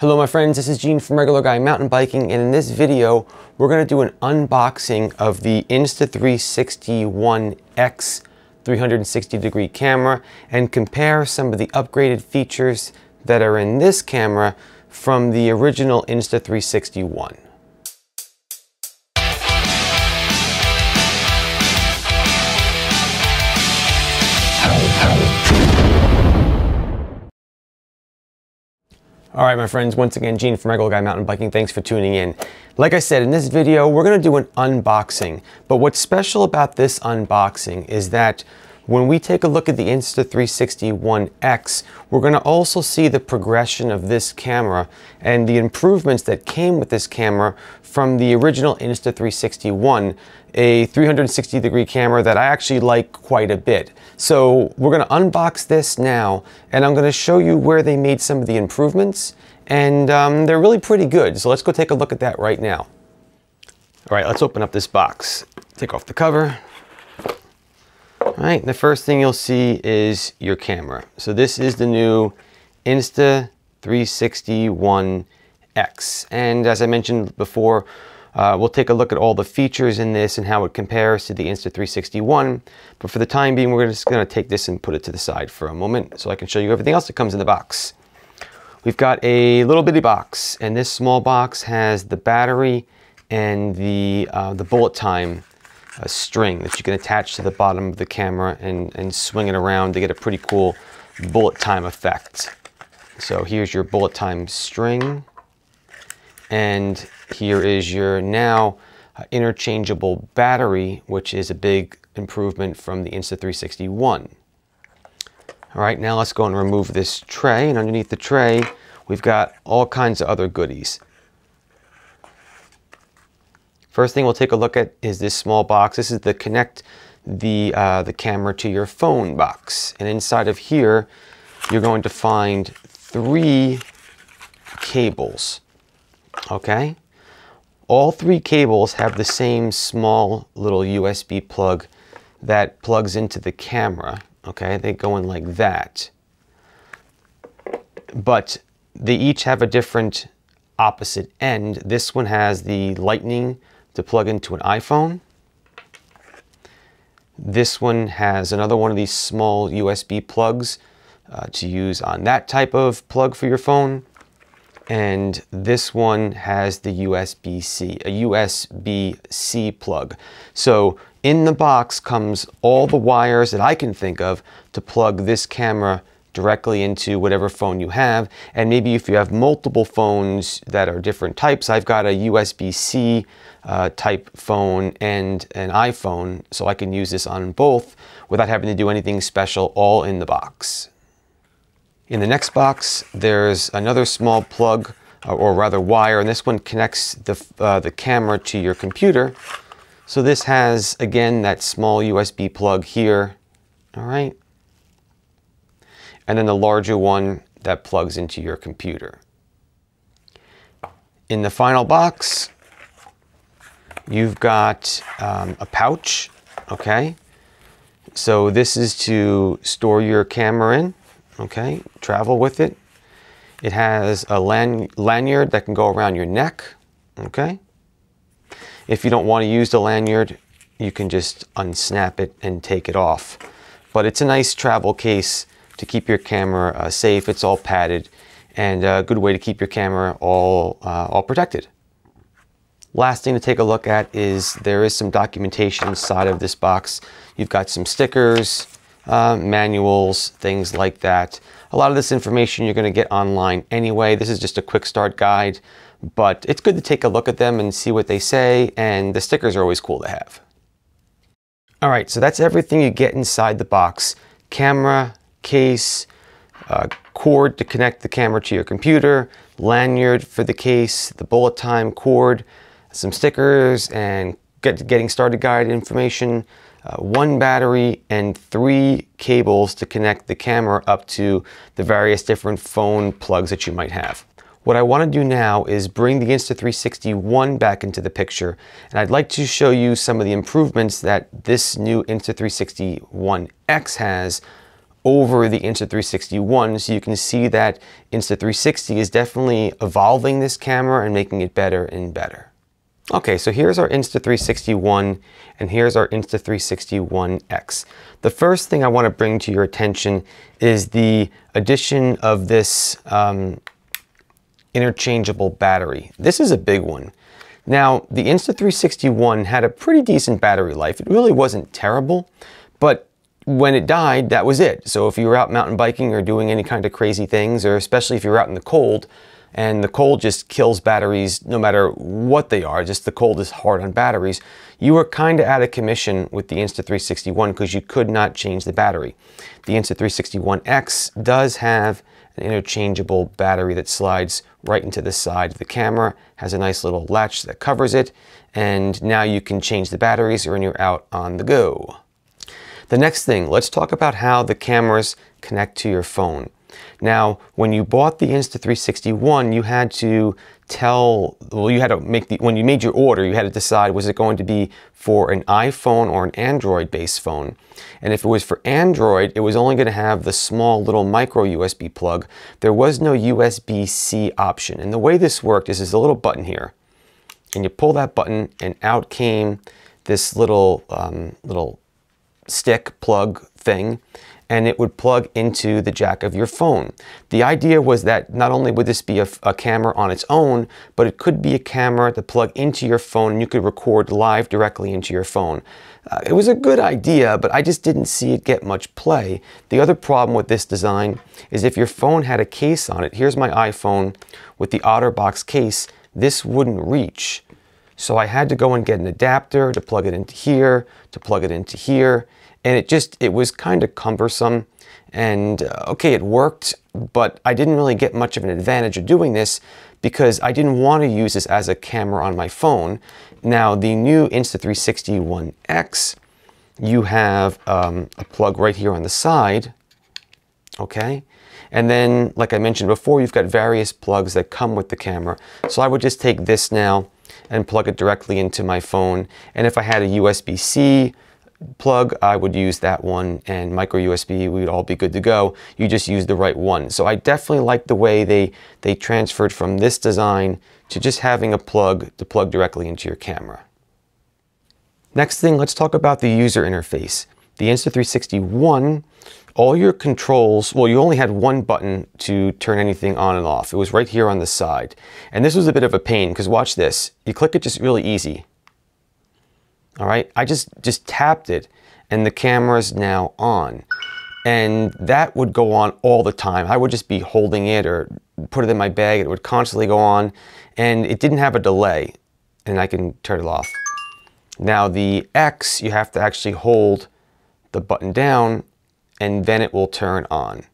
Hello my friends, this is Gene from Regular Guy Mountain Biking, and in this video we're going to do an unboxing of the Insta360 ONE X 360-degree camera and compare some of the upgraded features that are in this camera from the original Insta360 ONE. All right, my friends, once again, Gene from Regular Guy Mountain Biking. Thanks for tuning in. Like I said, in this video, we're going to do an unboxing. But what's special about this unboxing is that when we take a look at the Insta360 ONE X, we're going to also see the progression of this camera and the improvements that came with this camera from the original Insta360 ONE, a 360-degree camera that I actually like quite a bit. So we're going to unbox this now, and I'm going to show you where they made some of the improvements, and they're really pretty good. So let's go take a look at that right now. All right, let's open up this box. Take off the cover. All right, the first thing you'll see is your camera. So this is the new Insta360 ONE X. And as I mentioned before, we'll take a look at all the features in this and how it compares to the Insta360 ONE. But for the time being, we're just going to take this and put it to the side for a moment so I can show you everything else that comes in the box. We've got a little bitty box, and this small box has the battery and the bullet time string that you can attach to the bottom of the camera and swing it around to get a pretty cool bullet time effect. So here's your bullet time string, and here is your now interchangeable battery, which is a big improvement from the Insta360 ONE. All right, now let's go and remove this tray, and underneath the tray we've got all kinds of other goodies. First thing we'll take a look at is this small box. This is the connect the camera to your phone box, and inside of here you're going to find 3 cables. Okay, all 3 cables have the same small little USB plug that plugs into the camera. Okay, they go in like that, but they each have a different opposite end. This one has the lightning to plug into an iPhone. This one has another one of these small USB plugs to use on that type of plug for your phone. And this one has the USB-C, a USB-C plug. So in the box comes all the wires that I can think of to plug this camera directly into whatever phone you have. And maybe if you have multiple phones that are different types, I've got a USB-C type phone and an iPhone, so I can use this on both without having to do anything special, all in the box. In the next box, there's another small plug, or rather wire, and this one connects the camera to your computer. So this has, again, that small USB plug here, all right? And then the larger one that plugs into your computer. In the final box, you've got a pouch, okay? So this is to store your camera in, okay? Travel with it. It has a lanyard that can go around your neck, okay? If you don't want to use the lanyard, you can just unsnap it and take it off. But it's a nice travel case to keep your camera safe. It's all padded, and a good way to keep your camera all protected. Last thing to take a look at is there is some documentation inside of this box. You've got some stickers, manuals, things like that. A lot of this information you're going to get online anyway. This is just a quick start guide, but it's good to take a look at them and see what they say, and the stickers are always cool to have. All right, so that's everything you get inside the box. Camera, case, cord to connect the camera to your computer, lanyard for the case, the bullet time cord, some stickers, and getting started guide information, 1 battery, and 3 cables to connect the camera up to the various different phone plugs that you might have. What I want to do now is bring the Insta360 ONE back into the picture, and I'd like to show you some of the improvements that this new Insta360 ONE X has over the Insta360 ONE, so you can see that Insta360 is definitely evolving this camera and making it better and better. Okay, so here's our Insta360 ONE and here's our Insta360 ONE X. The first thing I want to bring to your attention is the addition of this interchangeable battery. This is a big one. Now, the Insta360 ONE had a pretty decent battery life. It really wasn't terrible, but when it died, that was it. So if you were out mountain biking or doing any kind of crazy things, or especially if you're out in the cold, and the cold just kills batteries no matter what they are, just the cold is hard on batteries, you were kind of out of commission with the Insta360 ONE because you could not change the battery. The Insta360 ONE X does have an interchangeable battery that slides right into the side of the camera, has a nice little latch that covers it, and now you can change the batteries when you're out on the go. The next thing, let's talk about how the cameras connect to your phone. Now, when you bought the Insta360 ONE, you had to when you made your order, you had to decide, was it going to be for an iPhone or an Android-based phone? And if it was for Android, it was only going to have the small little micro USB plug. There was no USB-C option. And the way this worked is there's a little button here. And you pull that button, and out came this little stick plug thing, and it would plug into the jack of your phone. The idea was that not only would this be a camera on its own, but it could be a camera to plug into your phone and you could record live directly into your phone. It was a good idea, but I just didn't see it get much play. The other problem with this design is if your phone had a case on it, here's my iPhone with the OtterBox case, this wouldn't reach. So I had to go and get an adapter to plug it into here, to plug it into here, and it was kind of cumbersome. And okay, it worked, but I didn't really get much of an advantage of doing this because I didn't want to use this as a camera on my phone. Now, the new Insta360 ONE X, you have a plug right here on the side, okay? And then, like I mentioned before, you've got various plugs that come with the camera. So I would just take this now and plug it directly into my phone. And if I had a USB-C plug, I would use that one, and micro USB, we'd all be good to go. You just use the right one. So I definitely like the way they transferred from this design to just having a plug to plug directly into your camera. Next thing, let's talk about the user interface. The Insta360 ONE, all your controls, well, you only had one button to turn anything on and off. It was right here on the side. And this was a bit of a pain because watch this. You click it just really easy. All right, I just tapped it and the camera's now on. And that would go on all the time. I would just be holding it or put it in my bag. It would constantly go on and it didn't have a delay, and I can turn it off. Now the X, you have to actually hold the button down and then it will turn on.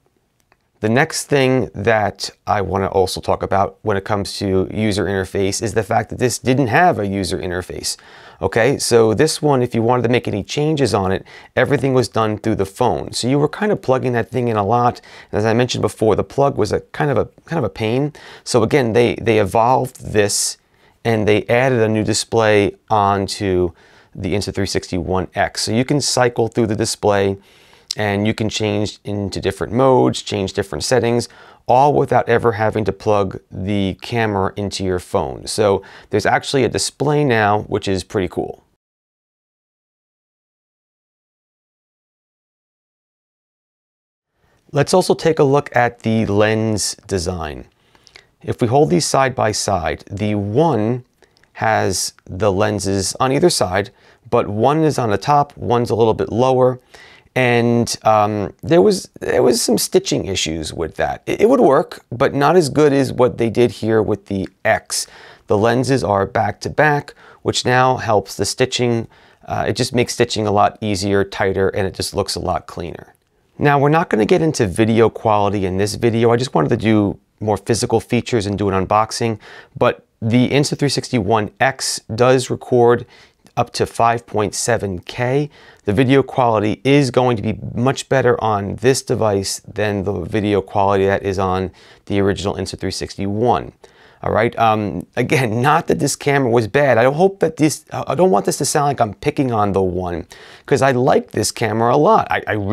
The next thing that I want to also talk about when it comes to user interface is the fact that this didn't have a user interface. Okay, so this one, if you wanted to make any changes on it, everything was done through the phone. So you were kind of plugging that thing in a lot. And as I mentioned before, the plug was a kind of a pain. So again, they evolved this and they added a new display onto the Insta360 ONE X. So you can cycle through the display and you can change into different modes, change different settings, all without ever having to plug the camera into your phone. So there's actually a display now, which is pretty cool. Let's also take a look at the lens design. If we hold these side by side, the ONE has the lenses on either side, but one is on the top, one's a little bit lower. And there was some stitching issues with that. It would work, but not as good as what they did here with the X. The lenses are back to back, which now helps the stitching. It just makes stitching a lot easier, tighter, and it just looks a lot cleaner. Now, we're not going to get into video quality in this video. I just wanted to do more physical features and do an unboxing. But the Insta360 ONE X does record up to 5.7K. The video quality is going to be much better on this device than the video quality that is on the original Insta360 ONE. All right. Again, not that this camera was bad. I don't want this to sound like I'm picking on the One, because I like this camera a lot.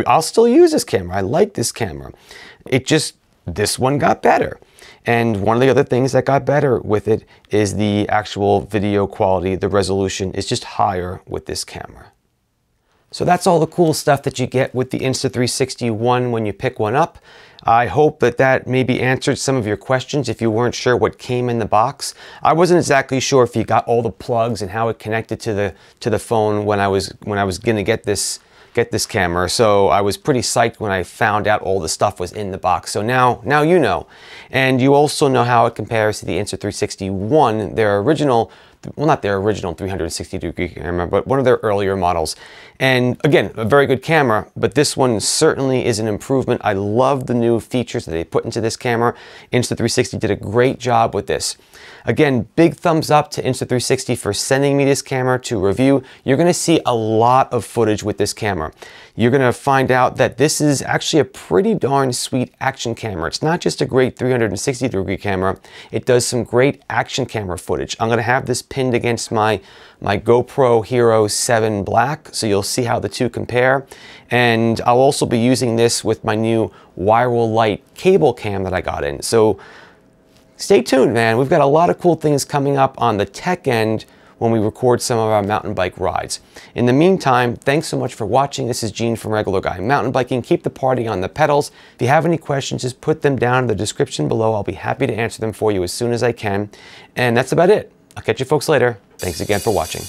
I'll still use this camera. I like this camera. This one got better. And one of the other things that got better with it is the actual video quality. The resolution is just higher with this camera. So that's all the cool stuff that you get with the Insta360 ONE when you pick one up. I hope that maybe answered some of your questions if you weren't sure what came in the box. I wasn't exactly sure if you got all the plugs and how it connected to the phone when I was gonna get this camera. So I was pretty psyched when I found out all the stuff was in the box. So now you know. And you also know how it compares to the Insta360 ONE, their original, well, not their original 360-degree camera, but one of their earlier models. And again, a very good camera, but this one certainly is an improvement. I love the new features that they put into this camera. Insta360 did a great job with this. Again, big thumbs up to Insta360 for sending me this camera to review. You're gonna see a lot of footage with this camera. You're gonna find out that this is actually a pretty darn sweet action camera. It's not just a great 360-degree camera, it does some great action camera footage. I'm gonna have this pinned against my GoPro Hero 7 Black, so you'll see how the two compare. And I'll also be using this with my new Wirelite cable cam that I got in. So stay tuned, man. We've got a lot of cool things coming up on the tech end when we record some of our mountain bike rides. In the meantime, thanks so much for watching. This is Gene from Regular Guy Mountain Biking. Keep the party on the pedals. If you have any questions, just put them down in the description below. I'll be happy to answer them for you as soon as I can. And that's about it. I'll catch you folks later. Thanks again for watching.